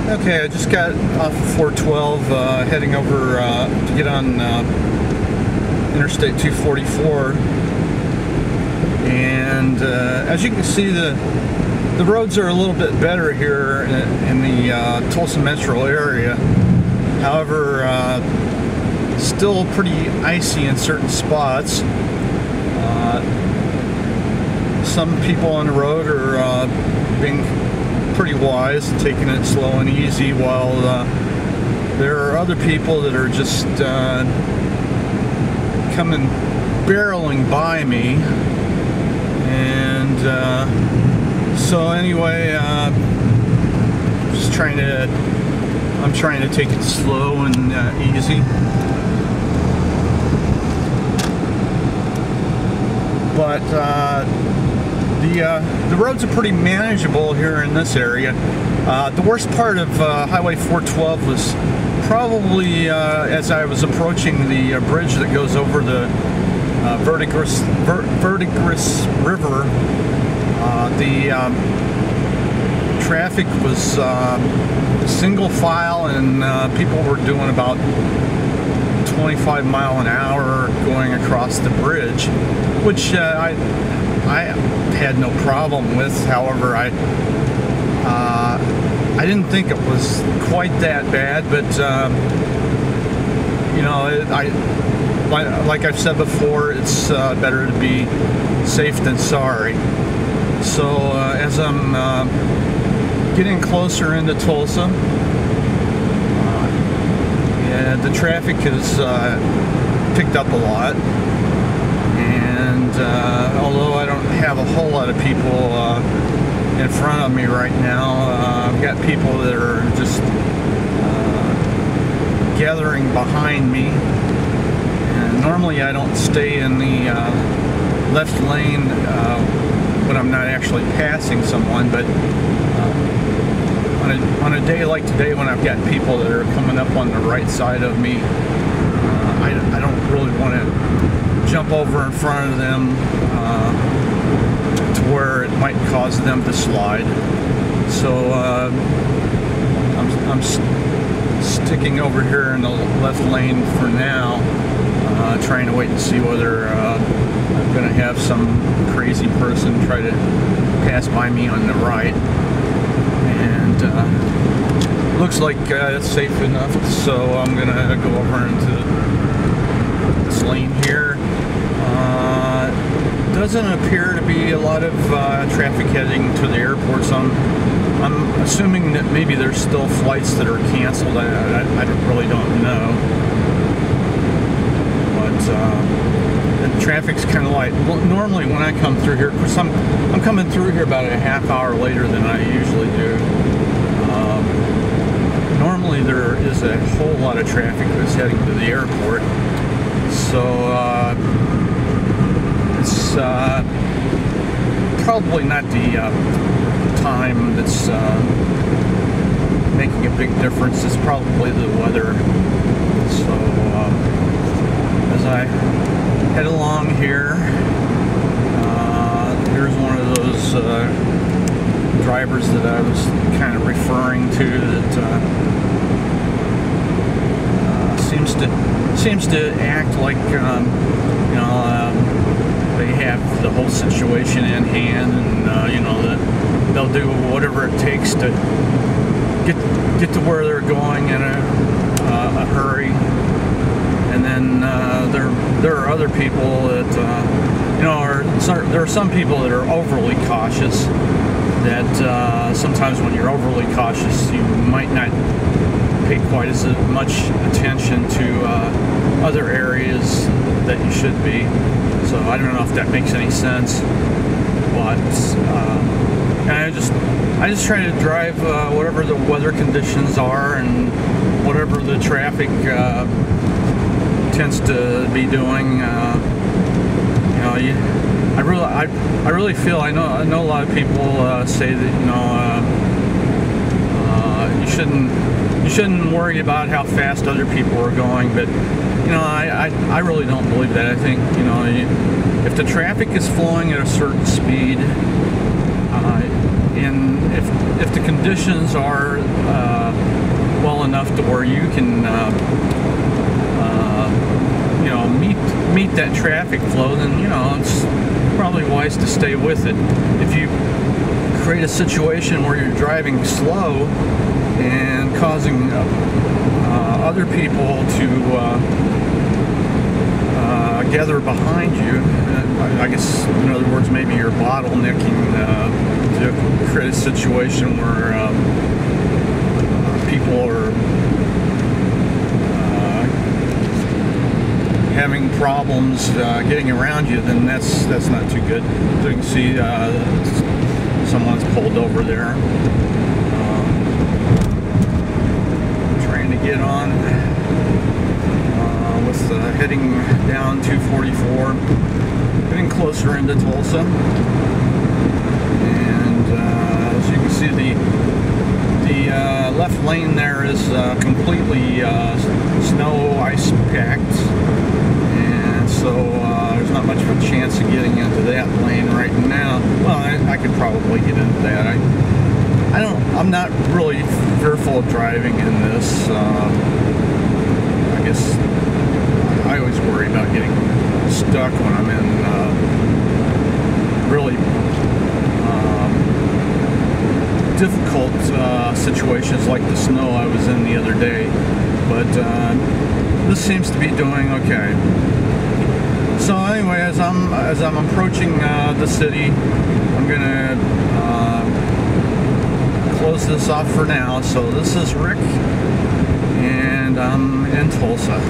Okay, I just got off of 412, heading over to get on Interstate 244, and as you can see, the roads are a little bit better here in the Tulsa metro area. However, still pretty icy in certain spots. Some people on the road are being pretty wise, taking it slow and easy, while there are other people that are just coming barreling by me. And so anyway, I'm trying to take it slow and easy. But the roads are pretty manageable here in this area. The worst part of Highway 412 was probably as I was approaching the bridge that goes over the Verdigris River. The traffic was single file, and people were doing about 25 mile an hour going across the bridge, which I had no problem with. However, I didn't think it was quite that bad, but you know, like I've said before, it's better to be safe than sorry. So as I'm getting closer into Tulsa, the traffic has picked up a lot, and although I don't have a whole lot of people in front of me right now, I've got people that are just gathering behind me. And normally I don't stay in the left lane when I'm not actually passing someone, but on a day like today, when I've got people that are coming up on the right side of me, I don't really want to jump over in front of them to where it might cause them to slide. So I'm sticking over here in the left lane for now, trying to wait and see whether I'm going to have some crazy person try to pass by me on the right. And looks like it's safe enough, so I'm gonna go over into this lane here. Doesn't appear to be a lot of traffic heading to the airport, so I'm assuming that maybe there's still flights that are canceled. I really don't know, but the traffic's kind of light. Well, normally when I come through here, of course I'm coming through here about a half hour later than I usually do. Normally there is a whole lot of traffic that's heading to the airport, so it's probably not the time that's making a big difference. It's probably the weather. So as I head along here, here's one of those drivers that I was kind of referring to, that seems to act like you know, they have the whole situation in hand, and you know, that they'll do whatever it takes to get to where they're going in a hurry. And then there are other people that you know, there are some people that are overly cautious. That sometimes when you're overly cautious, you might not pay quite as much attention to other areas that you should be. So I don't know if that makes any sense, but I just try to drive whatever the weather conditions are and whatever the traffic tends to be doing. You know, I really feel, I know a lot of people say that, you know, you shouldn't worry about how fast other people are going, but you know, I really don't believe that. I think, you know, if the traffic is flowing at a certain speed, and if the conditions are well enough to where you can you know, meet that traffic flow, then, you know, it's probably wise to stay with it. If you create a situation where you're driving slow and causing other people to gather behind you, I guess, in other words, maybe you're bottlenecking to create a situation where people are having problems getting around you, then that's not too good. So you can see someone's pulled over there, trying to get on with heading down 244, getting closer into Tulsa. And as you can see, the left lane there is completely snow ice packed, and so there's not much of a chance of getting into that lane right now. Well, I could probably get into that. I'm not really fearful of driving in this. I guess I always worry about getting stuck when I'm in really difficult situations like the snow I was in the other day. But this seems to be doing okay. So anyway, as I'm approaching the city, I'm gonna close this off for now. So this is Rick, and I'm in Tulsa.